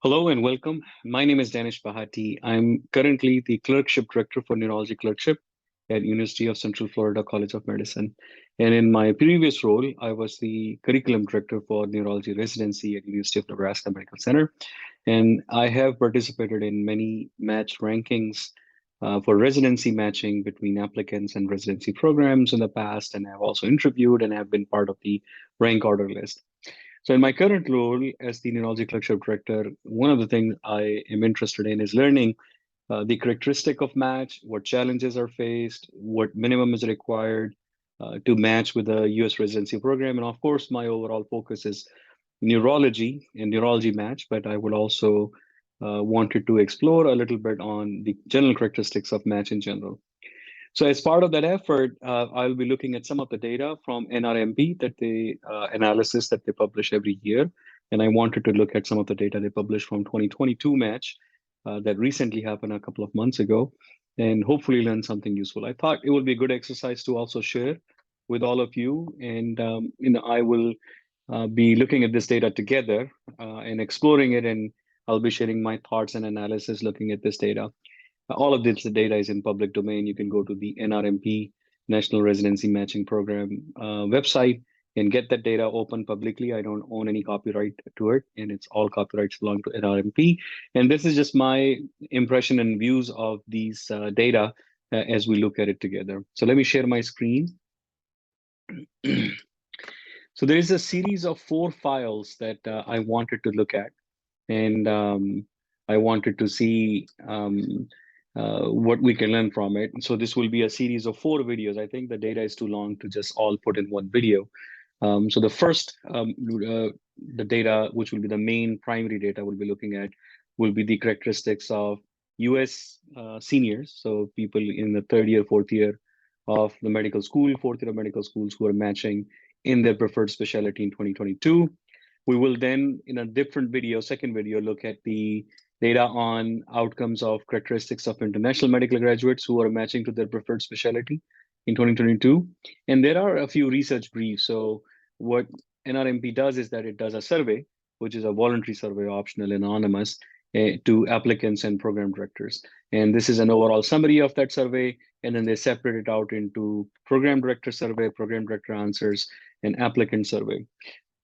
Hello and welcome. My name is Danish Bhatti. I'm currently the Clerkship Director for Neurology Clerkship at University of Central Florida College of Medicine. And in my previous role, I was the Curriculum Director for Neurology Residency at University of Nebraska Medical Center. And I have participated in many match rankings for residency matching between applicants and residency programs in the past, and I've also interviewed and have been part of the rank order list. So in my current role as the Neurology Clerkship Director, one of the things I am interested in is learning the characteristic of match, what challenges are faced, what minimum is required to match with the US residency program. And of course, my overall focus is neurology and neurology match, but I would also wanted to explore a little bit on the general characteristics of match in general. So as part of that effort, I'll be looking at some of the data from NRMP that they analysis that they publish every year. And I wanted to look at some of the data they published from 2022 match that recently happened a couple of months ago, and hopefully learn something useful. I thought it would be a good exercise to also share with all of you. And I will be looking at this data together and exploring it, and I'll be sharing my thoughts and analysis looking at this data. All of this data is in public domain. You can go to the NRMP, National Residency Matching Program website and get that data open publicly. I don't own any copyright to it, and it's all copyrights belong to NRMP. And this is just my impression and views of these data as we look at it together. So let me share my screen. So there is a series of 4 files that I wanted to look at, and I wanted to see what we can learn from it. So this will be a series of 4 videos. I think the data is too long to just all put in one video. So the first, the data, which will be the main primary data we'll be looking at, will be the characteristics of US seniors. So people in the 3rd year, 4th year of the medical school, 4th year of medical schools who are matching in their preferred specialty in 2022. We will then, in a different video, second video, look at the data on outcomes of characteristics of international medical graduates who are matching to their preferred specialty in 2022. And there are a few research briefs. So what NRMP does is that it does a survey, which is a voluntary survey, optional, anonymous, to applicants and program directors. And this is an overall summary of that survey. And then they separate it out into program director survey, program director answers, and applicant survey.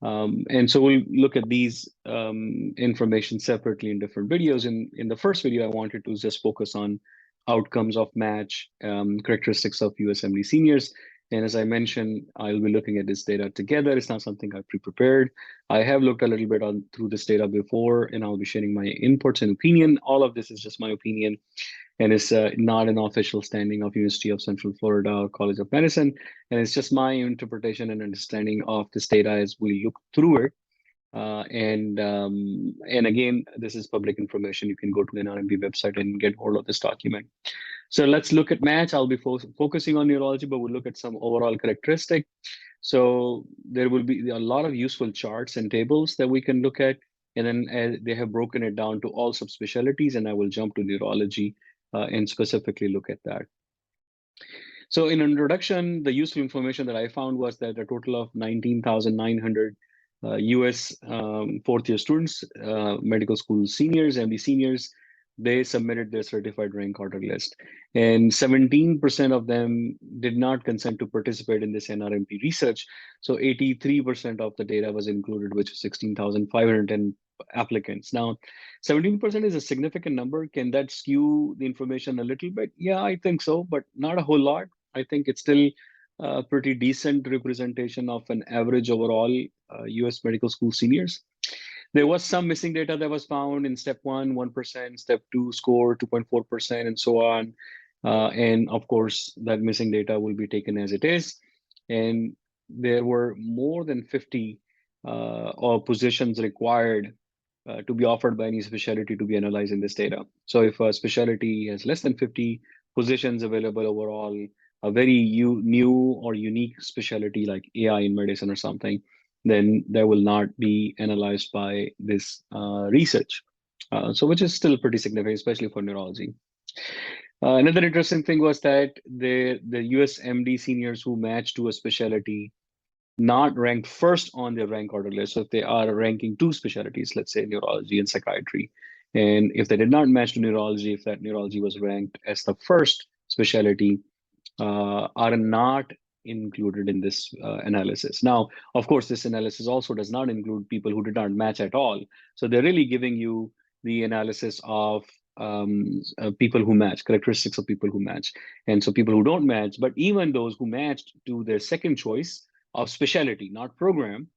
And so we'll look at these information separately in different videos. In the first video, I wanted to just focus on outcomes of match, characteristics of USMLE seniors. And as I mentioned, I'll be looking at this data together. It's not something I pre-prepared. I have looked a little bit through this data before, and I'll be sharing my inputs and opinion. All of this is just my opinion, and it's not an official standing of University of Central Florida or College of Medicine. And it's just my interpretation and understanding of this data as we look through it. And again, this is public information. You can go to the NRMP website and get hold of this document. So let's look at match. I'll be focusing on neurology, but we'll look at some overall characteristic. So there will be a lot of useful charts and tables that we can look at. And then they have broken it down to all subspecialties, and I will jump to neurology and specifically look at that. So in introduction, the useful information that I found was that a total of 19,900 US 4th year students, medical school seniors, MD seniors, they submitted their certified rank order list. And 17% of them did not consent to participate in this NRMP research. So 83% of the data was included, which is 16,510 applicants. Now, 17% is a significant number. Can that skew the information a little bit? Yeah, I think so, but not a whole lot. I think it's still a pretty decent representation of an average overall US medical school seniors. There was some missing data that was found in step 1, 1%, step 2 score 2.4%, and so on. And of course, that missing data will be taken as it is. And there were more than 50 positions required to be offered by any specialty to be analyzed in this data. So if a specialty has less than 50 positions available overall, a very new or unique specialty like AI in medicine or something, then that will not be analyzed by this research. So which is still pretty significant, especially for neurology. Another interesting thing was that the US MD seniors who matched to a specialty not ranked first on their rank order list. So if they are ranking two specialties, let's say neurology and psychiatry, and if they did not match to neurology, if that neurology was ranked as the first specialty, are not included in this analysis. Now, of course, this analysis also does not include people who did not match at all. So they're really giving you the analysis of people who match, characteristics of people who match. And so people who don't match, but even those who matched to their second choice of specialty, not program,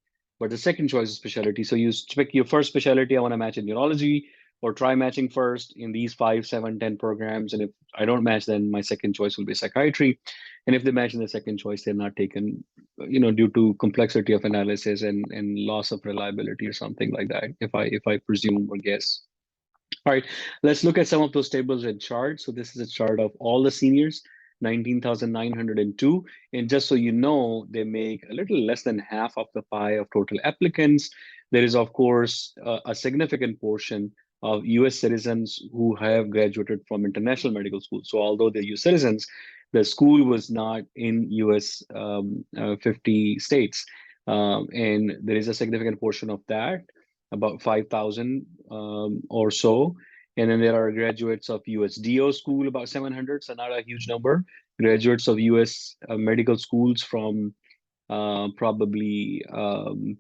but the second choice of specialty. So you pick your first specialty, I want to match in neurology, or try matching first in these 5, 7, 10 programs. And if I don't match, then my second choice will be psychiatry. And if they match in the second choice, they're not taken, due to complexity of analysis and loss of reliability or something like that, if I presume or guess. All right, let's look at some of those tables and charts. So this is a chart of all the seniors, 19,902. And just so you know, they make a little less than half of the pie of total applicants. There is, of course, a significant portion of US citizens who have graduated from international medical schools. So although they're US citizens, the school was not in US 50 states. And there is a significant portion of that, about 5,000 or so. And then there are graduates of USDO school, about 700, so not a huge number. Graduates of US medical schools from probably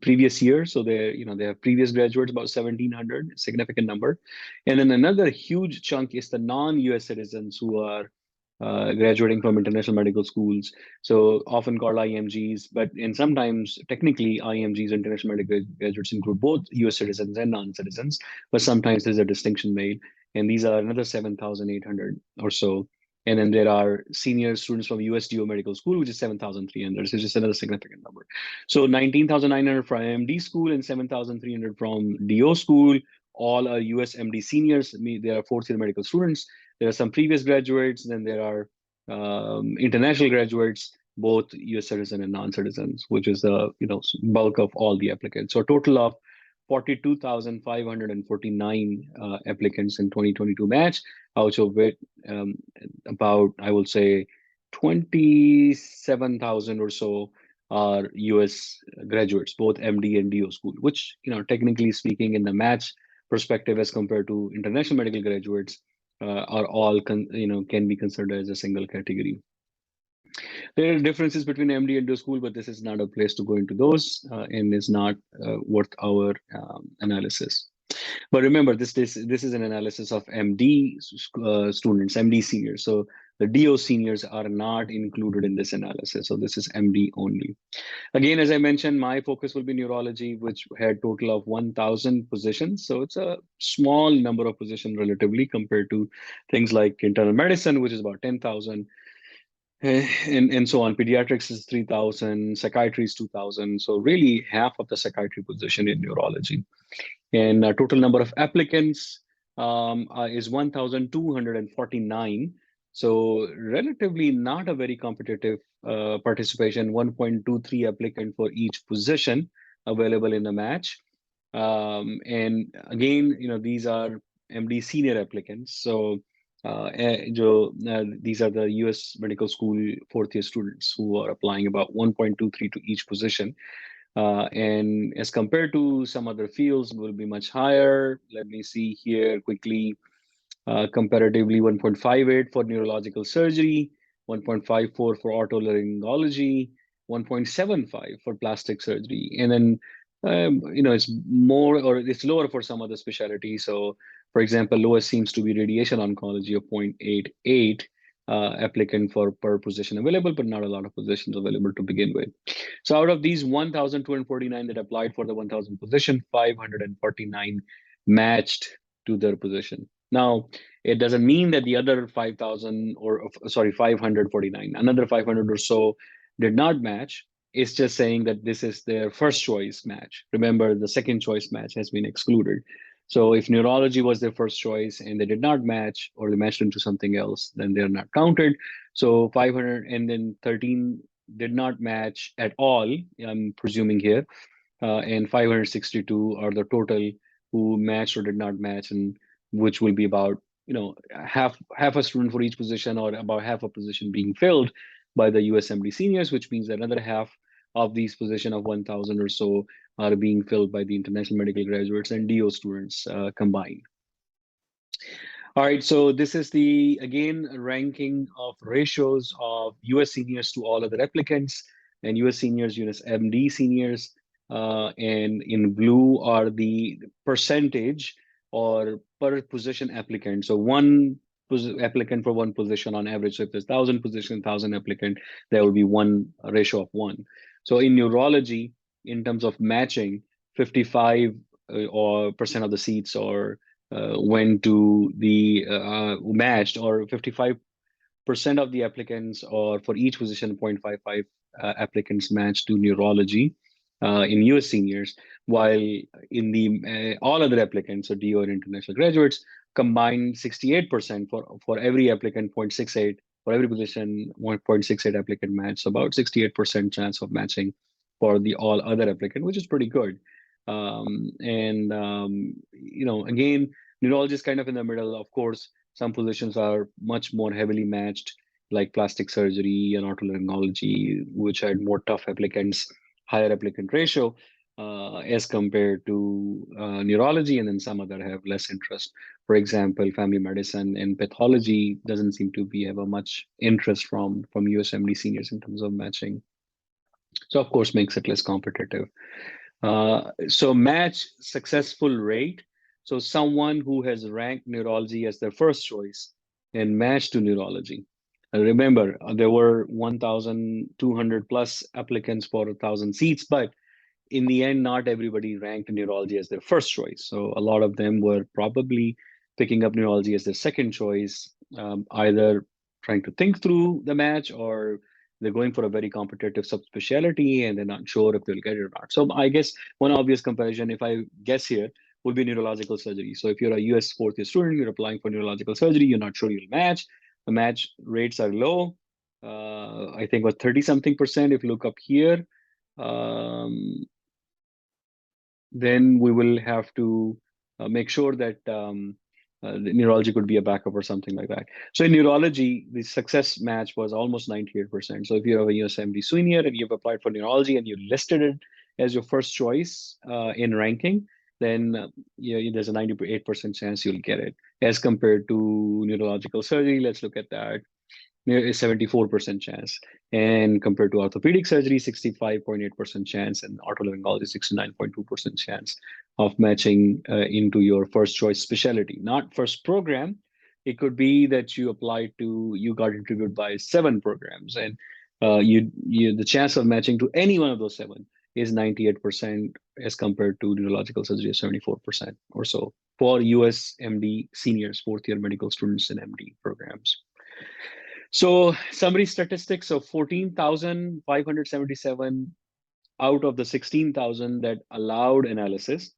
previous year. So they have previous graduates, about 1,700, significant number. And then another huge chunk is the non-US citizens who are graduating from international medical schools, so often called IMGs, and sometimes technically IMGs, international medical graduates, include both US citizens and non-citizens, but sometimes there's a distinction made. And these are another 7,800 or so. And then there are senior students from USDO Medical School, which is 7,300. So just another significant number. So 19,900 from MD school and 7,300 from DO school. All are USMD seniors. They are fourth-year medical students. There are some previous graduates, then there are international graduates, both US citizen and non-citizens, which is the bulk of all the applicants. So a total of 42,549 applicants in 2022 match, out of which about, I will say, 27,000 or so are US graduates, both MD and DO school, which, technically speaking, in the match perspective as compared to international medical graduates, are all can be considered as a single category. There are differences between MD and DO school, but this is not a place to go into those, and is not worth our analysis. But remember, this is an analysis of MD students, MD seniors. So the DO seniors are not included in this analysis. So this is MD only. Again, as I mentioned, my focus will be neurology, which had total of 1,000 positions. So it's a small number of positions relatively compared to things like internal medicine, which is about 10,000. And so on. Pediatrics is 3,000, psychiatry is 2,000. So really half of the psychiatry position in neurology. And total number of applicants is 1,249. So relatively not a very competitive participation, 1.23 applicant for each position available in the match. And again, these are MD senior applicants. So these are the US medical school fourth-year students who are applying, about 1.23 to each position. And as compared to some other fields, will be much higher. Let me see here quickly. Comparatively, 1.58 for neurological surgery, 1.54 for otolaryngology, 1.75 for plastic surgery. And then, it's more, or it's lower for some other specialties. So, for example, lowest seems to be radiation oncology of 0.88 applicant per position available, but not a lot of positions available to begin with. So out of these 1,249 that applied for the 1,000 position, 549 matched to their position. Now, it doesn't mean that the other 549, another 500 or so did not match. It's just saying that this is their first choice match. Remember, the second choice match has been excluded. So if neurology was their first choice and they did not match, or they matched into something else, then they're not counted. So 500 and then 13 did not match at all, I'm presuming here, and 562 are the total who matched or did not match, and which will be about half a student for each position, or about half a position being filled by the USMD seniors, which means that another half of these positions of 1,000 or so are being filled by the international medical graduates and DO students combined. All right, so this is the, again, ranking of ratios of US seniors to all other applicants, and US seniors, US MD seniors, and in blue are the percentage or per position applicant. So one applicant for one position on average. So if there's 1,000 position, 1,000 applicant, there will be one ratio of one. So in neurology, in terms of matching, 55 or percent of the seats or went to the matched, or 55% of the applicants, or for each position 0.55 applicants matched to neurology in US seniors, while in the all other applicants, so DO and international graduates, combined 68% for every applicant, 0.68, for every position 1.68 applicant match, so about 68% chance of matching for the all other applicant, which is pretty good. Again, neurology is kind of in the middle. Of course, some positions are much more heavily matched, like plastic surgery and otolaryngology, which had more tough applicants, higher applicant ratio as compared to neurology, and then some other have less interest. For example, family medicine and pathology doesn't seem to have a much interest from USMLE seniors in terms of matching. So of course, makes it less competitive. So match successful rate. So someone who has ranked neurology as their first choice and matched to neurology. And remember, there were 1,200 plus applicants for 1,000 seats, but in the end, not everybody ranked neurology as their first choice. So a lot of them were probably picking up neurology as their second choice, either trying to think through the match, or they're going for a very competitive subspecialty and they're not sure if they'll get it or not. So I guess one obvious comparison, if I guess here, would be neurological surgery. So if you're a US fourth year student, you're applying for neurological surgery, you're not sure you'll match. The match rates are low. I think about 30-something%. If you look up here, then we will have to make sure that the neurology could be a backup or something like that. So in neurology, the success match was almost 98%. So if you have a USMD senior and you've applied for neurology and you listed it as your first choice in ranking, then there's a 98% chance you'll get it. As compared to neurological surgery, let's look at that. Near a 74% chance, and compared to orthopedic surgery, 65.8% chance, and otolaryngology, 69.2% chance of matching into your first choice specialty, not first program. It could be that you got interviewed by 7 programs, and the chance of matching to any one of those 7 is 98%, as compared to neurological surgery, 74% or so for US MD seniors, fourth year medical students in MD programs. So summary statistics of 14,577 out of the 16,000 that allowed analysis.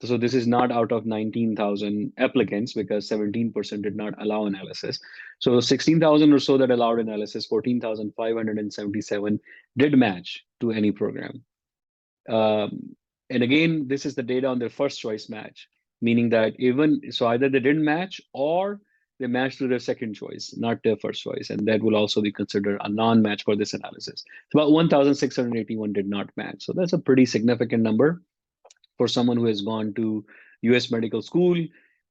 So this is not out of 19,000 applicants, because 17% did not allow analysis. So 16,000 or so that allowed analysis, 14,577 did match to any program. And again, this is the data on their first choice match, meaning that either they didn't match or they match to their second choice, not their first choice. And that will also be considered a non-match for this analysis. It's about 1,681 did not match. So that's a pretty significant number for someone who has gone to US medical school.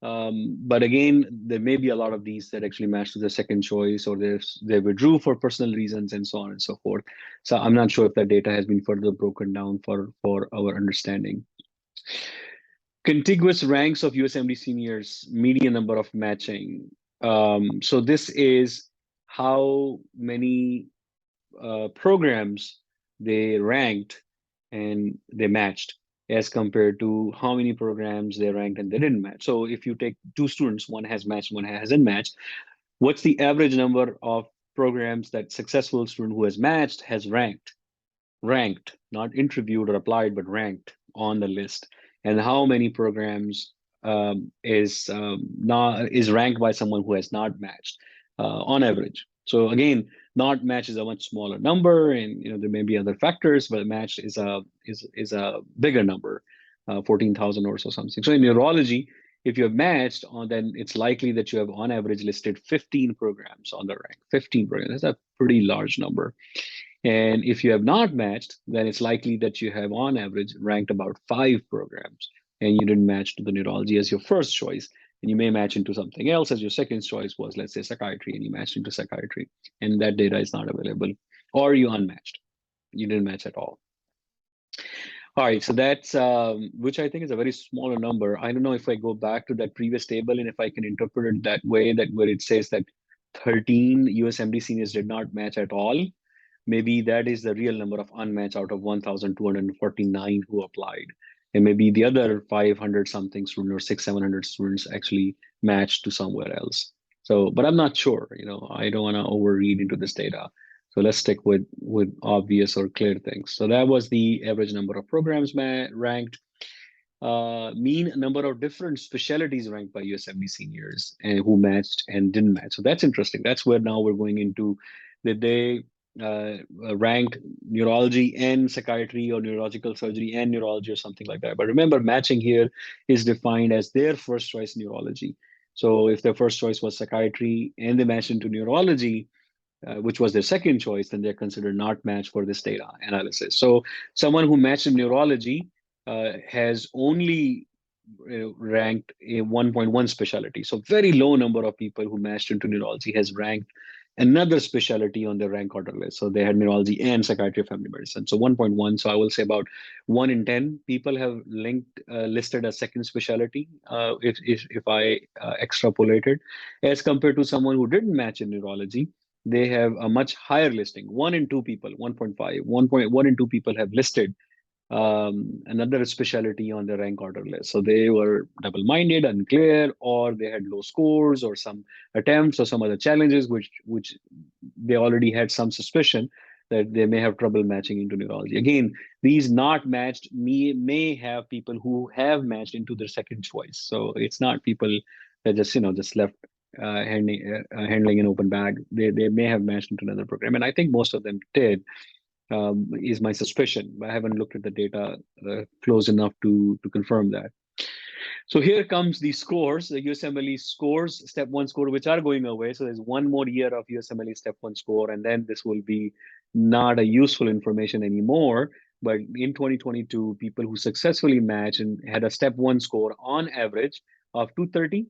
But again, there may be a lot of these that actually match to their second choice, or they withdrew for personal reasons and so on and so forth. So I'm not sure if that data has been further broken down for our understanding. Contiguous ranks of USMD seniors, median number of matching. So this is how many programs they ranked and they matched, as compared to how many programs they ranked and they didn't match. So if you take 2 students, one has matched, one hasn't matched, what's the average number of programs that successful student who has matched has ranked, not interviewed or applied, but ranked on the list? And how many programs is ranked by someone who has not matched on average? So again, not match is a much smaller number, and there may be other factors, but match is a bigger number, 14,000 or so something. So in neurology, if you have matched, then it's likely that you have on average listed 15 programs on the rank. 15 programs, that's a pretty large number. And if you have not matched, then it's likely that you have on average ranked about 5 programs and you didn't match to the neurology as your first choice. And you may match into something else as your second choice was, let's say, psychiatry, and you matched into psychiatry, and that data is not available, or you unmatched. You didn't match at all. All right, so that's which I think is a very smaller number. I don't know if I go back to that previous table and if I can interpret it that way, that where it says that 13 USMD seniors did not match at all. Maybe that is the real number of unmatched out of 1,249 who applied. And maybe the other 500 something students or 700 students actually matched to somewhere else. So, but I'm not sure, I don't want to overread into this data. So let's stick with obvious or clear things. So that was the average number of programs ranked. Mean number of different specialties ranked by USMD seniors and who matched and didn't match. So that's interesting. That's where now we're going into that they ranked neurology and psychiatry or neurological surgery and neurology or something like that. But remember, matching here is defined as their first choice neurology. So if their first choice was psychiatry and they matched into neurology, which was their second choice, then they're considered not matched for this data analysis. So someone who matched in neurology has only ranked a 1.1 specialty. So very low number of people who matched into neurology has ranked another specialty on their rank order list. So they had neurology and psychiatry, family medicine. So 1.1. So I will say about 1 in 10 people have listed a second specialty if I extrapolated, as compared to someone who didn't match in neurology. They have a much higher listing. 1 in 2 people, 1.5, 1.1 in 2 people have listed another specialty on the rank order list. So they were double-minded, unclear, or they had low scores or some attempts or some other challenges, which they already had some suspicion that they may have trouble matching into neurology. Again, these not matched may have people who have matched into their second choice. So it's not people that just left handling an open bag. They may have matched into another program, and I think most of them did. Is my suspicion. I haven't looked at the data close enough to confirm that. So here comes the scores, the USMLE scores, step 1 score, which are going away. So there's one more year of USMLE step 1 score, and then this will be not a useful information anymore. But in 2022, people who successfully matched and had a step 1 score on average of 230,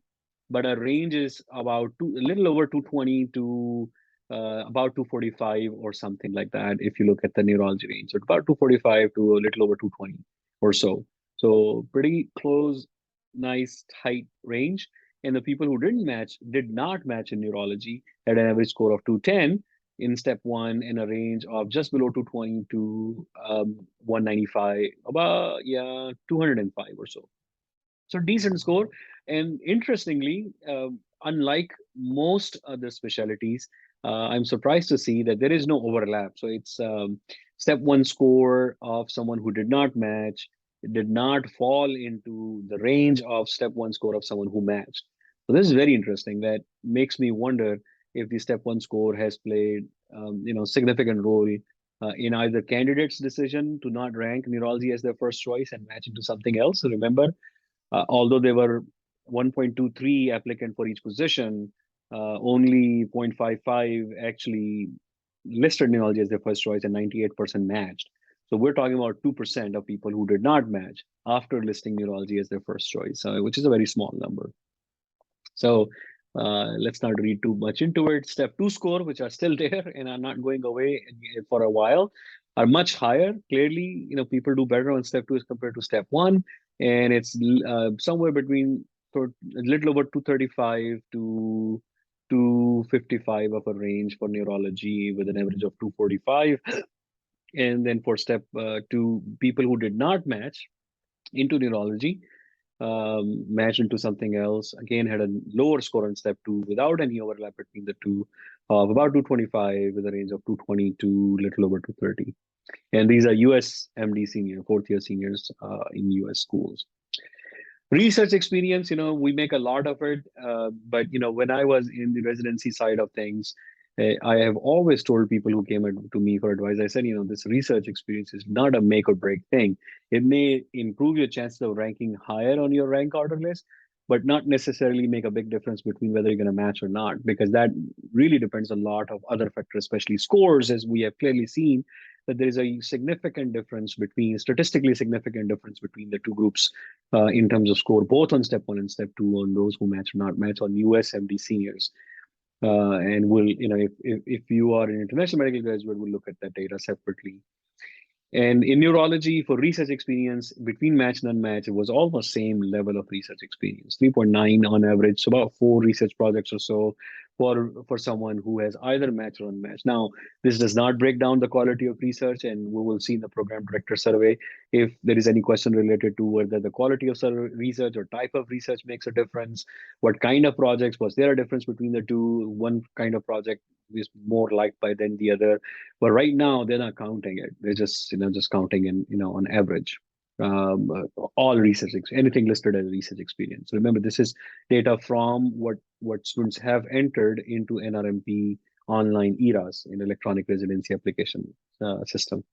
but our range is about a little over 220 to about 245 or something like that. If you look at the neurology range, so about 245 to a little over 220 or so. So pretty close, nice tight range. And the people who did not match in neurology had an average score of 210 in step 1 in a range of just below 220 to 195, about 205 or so. So decent score. And interestingly, unlike most other specialties, I'm surprised to see that there is no overlap. So it's step 1 score of someone who did not match, did not fall into the range of step 1 score of someone who matched. So this is very interesting. That makes me wonder if the step 1 score has played significant role in either candidates' decision to not rank neurology as their first choice and match into something else. So remember, although there were 1.23 applicant for each position, only 0.55 actually listed neurology as their first choice and 98% matched. So we're talking about 2% of people who did not match after listing neurology as their first choice, which is a very small number. So let's not read too much into it. Step 2 score, which are still there and are not going away for a while, are much higher. Clearly, people do better on step 2 as compared to step 1. And it's somewhere between a little over 235 to 255 of a range for neurology with an average of 245. And then for step 2, people who did not match into neurology, matched into something else, again had a lower score on step 2 without any overlap between the two, of about 225 with a range of 220 to little over 230. And these are US MD senior, 4th-year seniors in US schools. Research experience, we make a lot of it, but when I was in the residency side of things, I have always told people who came to me for advice, I said, this research experience is not a make or break thing. It may improve your chances of ranking higher on your rank order list, but not necessarily make a big difference between whether you're going to match or not, because that really depends a lot of other factors, especially scores, as we have clearly seen that there is a significant difference between, statistically significant difference between the two groups in terms of score, both on step 1 and step 2, on those who match or not match on USMD seniors. And we'll, if you are an international medical graduate, we'll look at that data separately. And in neurology, for research experience between match and unmatched, it was almost same level of research experience, 3.9 on average, so about 4 research projects or so for someone who has either matched or unmatched. Now, this does not break down the quality of research, and we will see in the program director survey if there is any question related to whether the quality of research or type of research makes a difference, what kind of projects, was there a difference between the two, one kind of project is more liked by than the other. But right now they're not counting it. They're just just counting in on average all research, anything listed as research experience. So remember, this is data from what students have entered into NRMP online eras in electronic residency application system.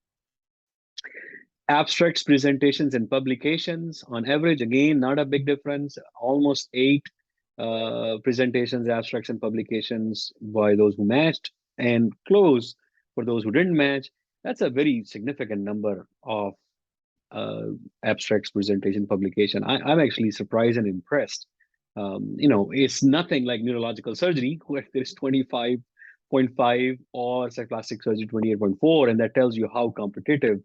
Abstracts, presentations, and publications on average, again, not a big difference, almost 8 presentations, abstracts, and publications by those who matched, and close for those who didn't match. That's a very significant number of abstracts, presentation, publication. I'm actually surprised and impressed. It's nothing like neurological surgery where there's 25.5 or plastic surgery 28.4, and that tells you how competitive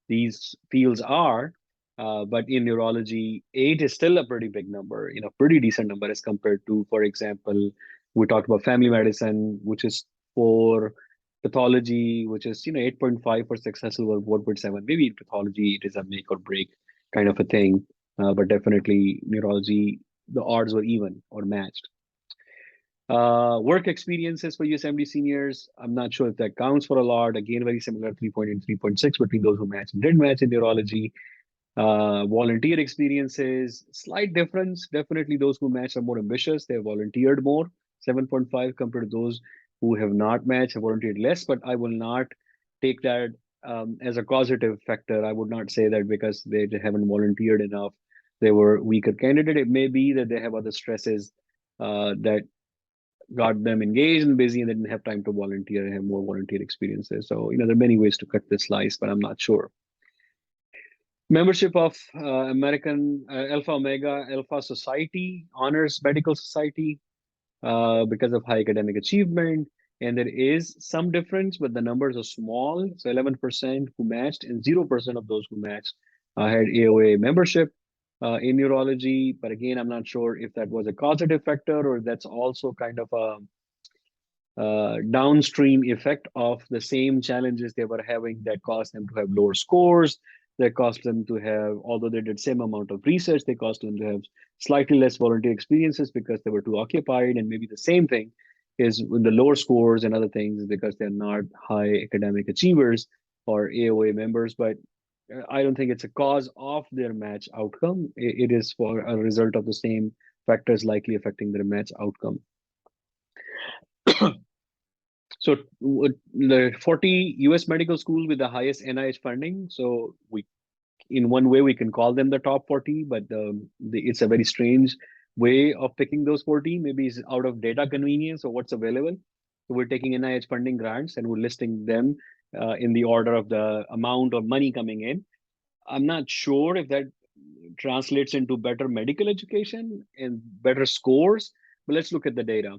these fields are. But in neurology, 8 is still a pretty big number, pretty decent number as compared to, for example, we talked about family medicine, which is 4, pathology, which is 8.5 for successful, or 4.7. Maybe in pathology, it is a make or break kind of a thing. But definitely neurology, the odds were even or matched. Work experiences for USMD seniors, I'm not sure if that counts for a lot. Again, very similar, 3.8 and 3.6 between those who match and didn't match in neurology. Volunteer experiences, slight difference. Definitely those who match are more ambitious. They have volunteered more, 7.5 compared to those who have not matched, have volunteered less. But I will not take that as a causative factor. I would not say that because they haven't volunteered enough, they were weaker candidate. It may be that they have other stresses that got them engaged and busy, and they didn't have time to volunteer and have more volunteer experiences. So, there are many ways to cut this slice, but I'm not sure. Membership of American Alpha Omega Alpha Society, Honors Medical Society, because of high academic achievement. And there is some difference, but the numbers are small. So 11% who matched and 0% of those who matched had AOA membership in neurology. But again, I'm not sure if that was a causative factor or that's also kind of a downstream effect of the same challenges they were having that caused them to have lower scores, that caused them to have, although they did same amount of research, they caused them to have slightly less volunteer experiences because they were too occupied. And maybe the same thing is with the lower scores and other things because they're not high academic achievers or AOA members. But I don't think it's a cause of their match outcome. It is for a result of the same factors likely affecting their match outcome. So the 40 US medical schools with the highest NIH funding. So in one way, we can call them the top 40, but it's a very strange way of picking those 40. Maybe it's out of data convenience or what's available. So we're taking NIH funding grants and we're listing them in the order of the amount of money coming in. I'm not sure if that translates into better medical education and better scores, but let's look at the data.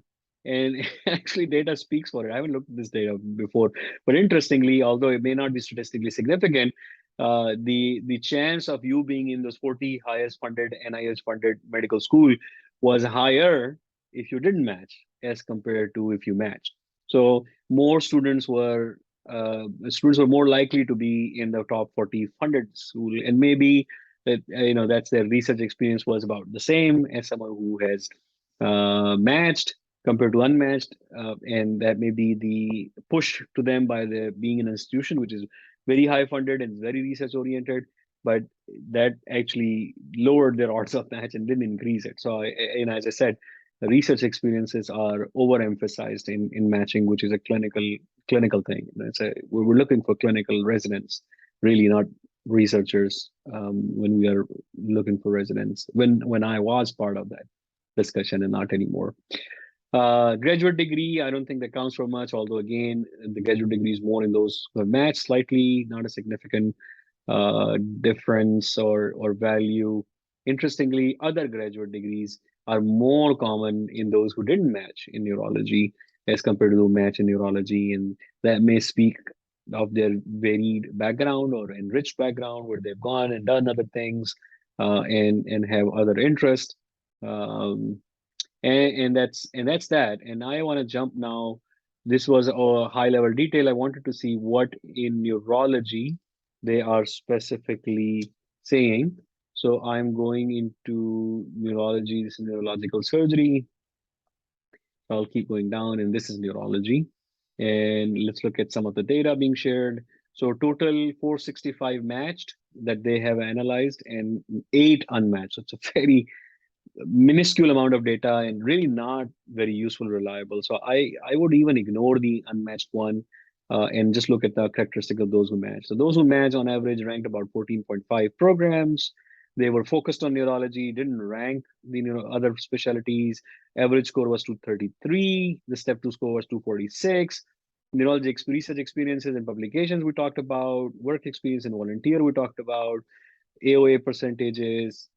And actually data speaks for it. I haven't looked at this data before, but interestingly, although it may not be statistically significant, the chance of you being in those 40 highest funded NIH funded medical school was higher if you didn't match as compared to if you matched. So more students were more likely to be in the top 40 funded school, and maybe that that's their research experience was about the same as someone who has matched compared to unmatched, and that may be the push to them by the being an institution which is very high funded and very research oriented, but that actually lowered their odds of match and didn't increase it. So as I said, the research experiences are overemphasized in matching, which is a clinical thing. We're looking for clinical residents, really not researchers when we are looking for residents, when I was part of that discussion and not anymore. Graduate degree, I don't think that counts for much, although again, the graduate degree is more in those who have matched slightly, not a significant difference or value. Interestingly, other graduate degrees are more common in those who didn't match in neurology as compared to who match in neurology, and that may speak of their varied background or enriched background where they've gone and done other things and have other interests. Um, and that's that. And I want to jump now. This was a high level detail. I wanted to see what in neurology they are specifically saying. So I'm going into neurology. This is neurological surgery. I'll keep going down, and this is neurology. And let's look at some of the data being shared. So total 465 matched that they have analyzed and 8 unmatched. So it's a very minuscule amount of data and really not very useful, reliable. So I would even ignore the unmatched one and just look at the characteristic of those who match. So those who match on average ranked about 14.5 programs. They were focused on neurology, didn't rank the other specialties. Average score was 233. The step 2 score was 246. Neurology research experiences and publications we talked about. Work experience and volunteer we talked about. AOA percentages,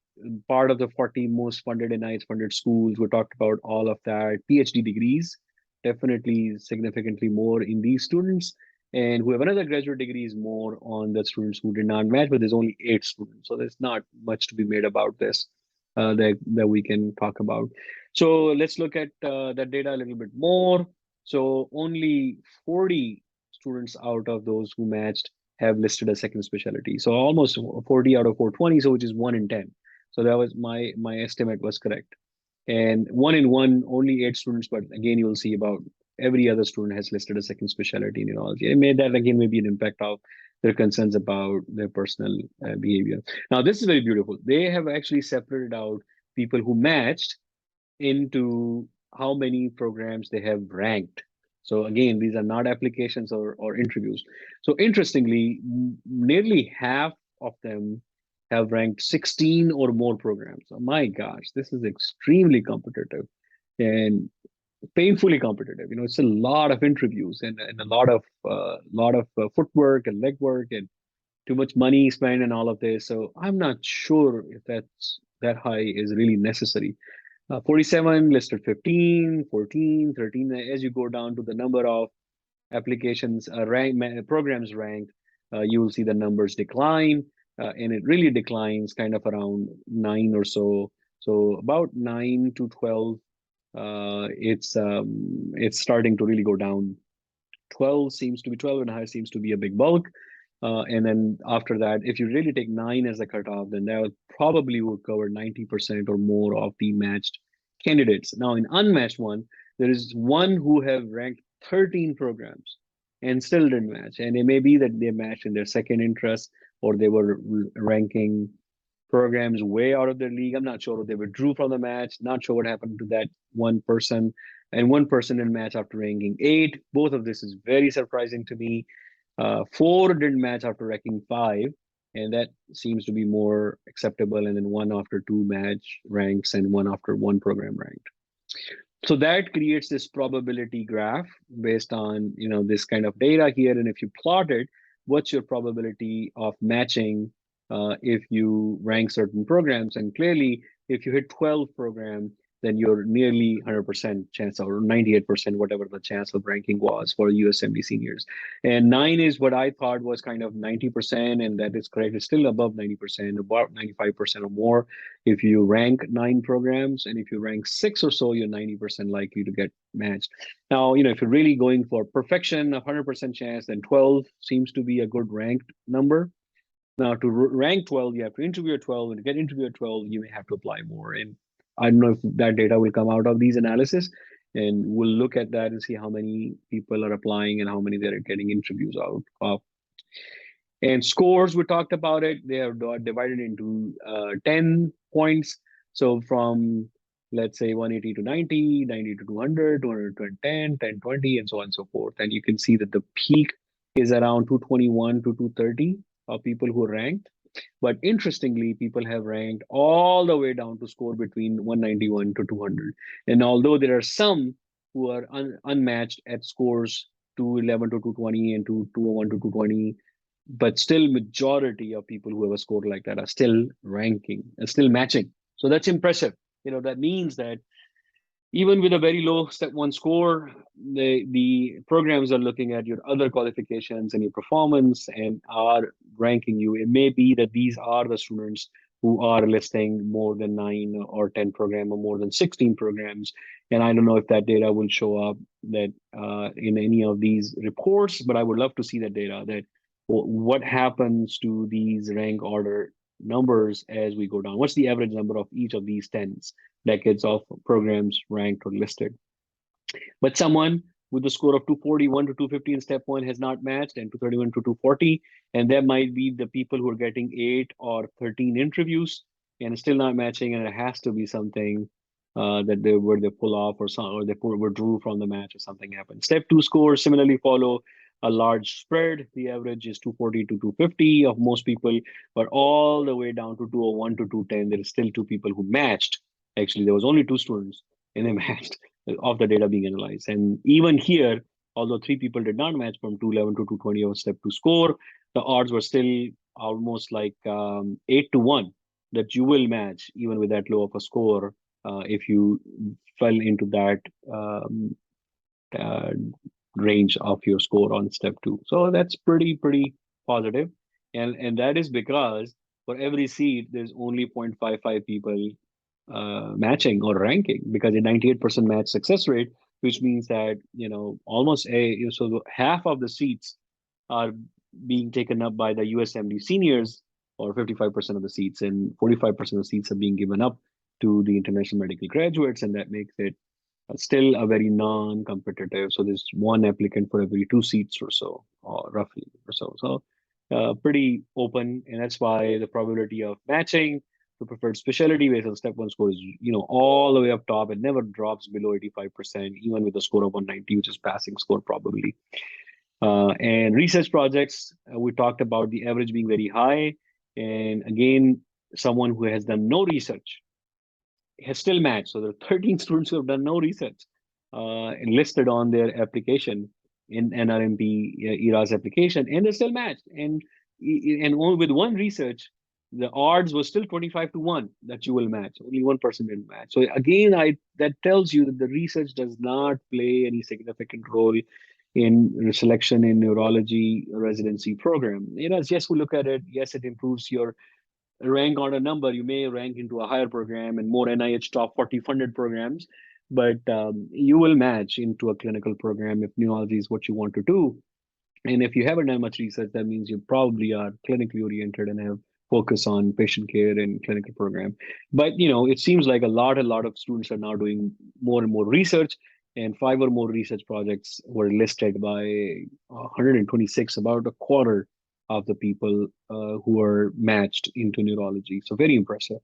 part of the 40 most funded NIH funded schools. We talked about all of that. PhD degrees, definitely significantly more in these students. And who have another graduate degree is more on the students who did not match, but there's only 8 students. So there's not much to be made about this that we can talk about. So let's look at that data a little bit more. So only 40 students out of those who matched have listed a second specialty. So almost 40 out of 420, so which is 1 in 10. So that was my estimate was correct. And 1 in 1, only 8 students, but again, you will see about every other student has listed a second specialty in neurology. It made that again maybe an impact of their concerns about their personal behavior. Now, this is very beautiful. They have actually separated out people who matched into how many programs they have ranked. So again, these are not applications or interviews. So interestingly, nearly half of them have ranked 16 or more programs. Oh my gosh, this is extremely competitive and painfully competitive. It's a lot of interviews and a lot of footwork and legwork and too much money spent and all of this. So I'm not sure if that high is really necessary. 47 listed 15, 14, 13. As you go down to the number of applications, programs ranked, you will see the numbers decline. And it really declines kind of around 9 or so. So about 9 to 12, it's starting to really go down. 12 and a half seems to be a big bulk. And then after that, if you really take 9 as a cutoff, then that probably will cover 90% or more of the matched candidates. Now, in unmatched one, there is one who have ranked 13 programs and still didn't match. And it may be that they matched in their second interest or they were ranking programs way out of their league. I'm not sure if they withdrew from the match, not sure what happened to that one person. And one person didn't match after ranking 8. Both of this is very surprising to me. 4 didn't match after ranking 5, and that seems to be more acceptable. And then 1 after 2 match ranks, and 1 after 1 program ranked. So that creates this probability graph based on this kind of data here. And if you plot it, what's your probability of matching if you rank certain programs? And clearly, if you hit 12 programs, then you're nearly 100% chance or 98%, whatever the chance of ranking was for USMLE seniors. And 9 is what I thought was kind of 90%, and that is correct. It's still above 90%, about 95% or more if you rank 9 programs. And if you rank 6 or so, you're 90% likely to get matched. Now, if you're really going for perfection, 100% chance, then 12 seems to be a good ranked number. Now, to rank 12, you have to interview at 12, and to get interviewed at 12, you may have to apply more. And I don't know if that data will come out of these analysis, and we'll look at that and see how many people are applying and how many they're getting interviews out of. And scores, we talked about it. They are divided into 10 points. So from, let's say, 180 to 90, 90 to 200, 200 to 10, 10, 20, and so on and so forth. And you can see that the peak is around 221 to 230 of people who are ranked. But interestingly, people have ranked all the way down to score between 191 to 200. And although there are some who are unmatched at scores 211 to 220 and 201 to 220, but still majority of people who have a score like that are still ranking and still matching. So that's impressive. That means that even with a very low step one score, the programs are looking at your other qualifications and your performance and are ranking you. It may be that these are the students who are listing more than 9 or 10 program or more than 16 programs. And I don't know if that data will show up that in any of these reports, but I would love to see that data, that what happens to these rank order numbers as we go down. What's the average number of each of these 10s? Decades of programs ranked or listed. But someone with a score of 241 to 250 in step one has not matched, and 231 to 240. And that might be the people who are getting 8 or 13 interviews and still not matching. And it has to be something that they pull off or they withdrew from the match or something happened. Step two scores similarly follow a large spread. The average is 240 to 250 of most people, but all the way down to 201 to 210, there is still 2 people who matched. Actually, there was only 2 students and they matched of the data being analyzed. And even here, although 3 people did not match from 211 to 220 of step 2 score, the odds were still almost like 8 to 1 that you will match even with that low of a score if you fell into that range of your score on step 2. So that's pretty positive. And that is because for every seat, there's only 0.55 people matching or ranking, because a 98% match success rate, which means that almost so half of the seats are being taken up by the USMLE seniors, or 55% of the seats, and 45% of the seats are being given up to the international medical graduates, and that makes it still a very non-competitive. So there's 1 applicant for every 2 seats or so, or roughly or so. So pretty open, and that's why the probability of matching to preferred specialty based on step 1 score is all the way up top. It never drops below 85%, even with a score of 190, which is passing score probably. And research projects, we talked about the average being very high. And again, someone who has done no research has still matched. So there are 13 students who have done no research and listed on their application in NRMP ERA's application, and they're still matched. And only with 1 research, the odds was still 25 to 1 that you will match. Only 1 person didn't match. So again, that tells you that the research does not play any significant role in selection in neurology residency program. Yes, we look at it. Yes, it improves your rank on a number. You may rank into a higher program and more NIH top 40 funded programs, but you will match into a clinical program if neurology is what you want to do. And if you haven't done much research, that means you probably are clinically oriented and have focus on patient care and clinical program. But it seems like a lot of students are now doing more and more research, and 5 or more research projects were listed by 126, about a quarter of the people who are matched into neurology. So very impressive.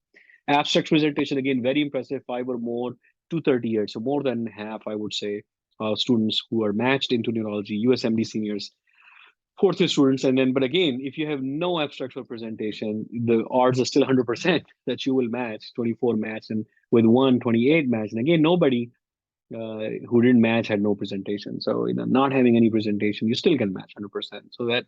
Abstract presentation, again, very impressive, 5 or more, 230 years. So more than half, I would say, students who are matched into neurology, USMD seniors, 4th year students. And then, but again, if you have no abstract for presentation, the odds are still 100% that you will match, 24 match, and with 128 match. And again, nobody who didn't match had no presentation. So not having any presentation, you still can match 100%. So that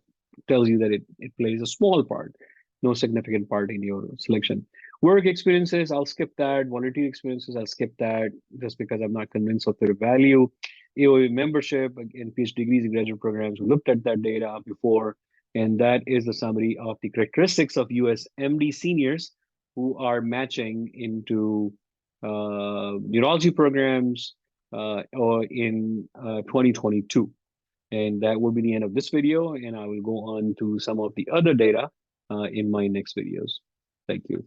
tells you that it plays a small part, no significant part in your selection. Work experiences, I'll skip that. Volunteer experiences, I'll skip that just because I'm not convinced of their value. AOA membership and PhD degrees and graduate programs, we looked at that data before, and that is the summary of the characteristics of US MD seniors who are matching into neurology programs or in 2022. And that will be the end of this video, and I will go on to some of the other data in my next videos. Thank you.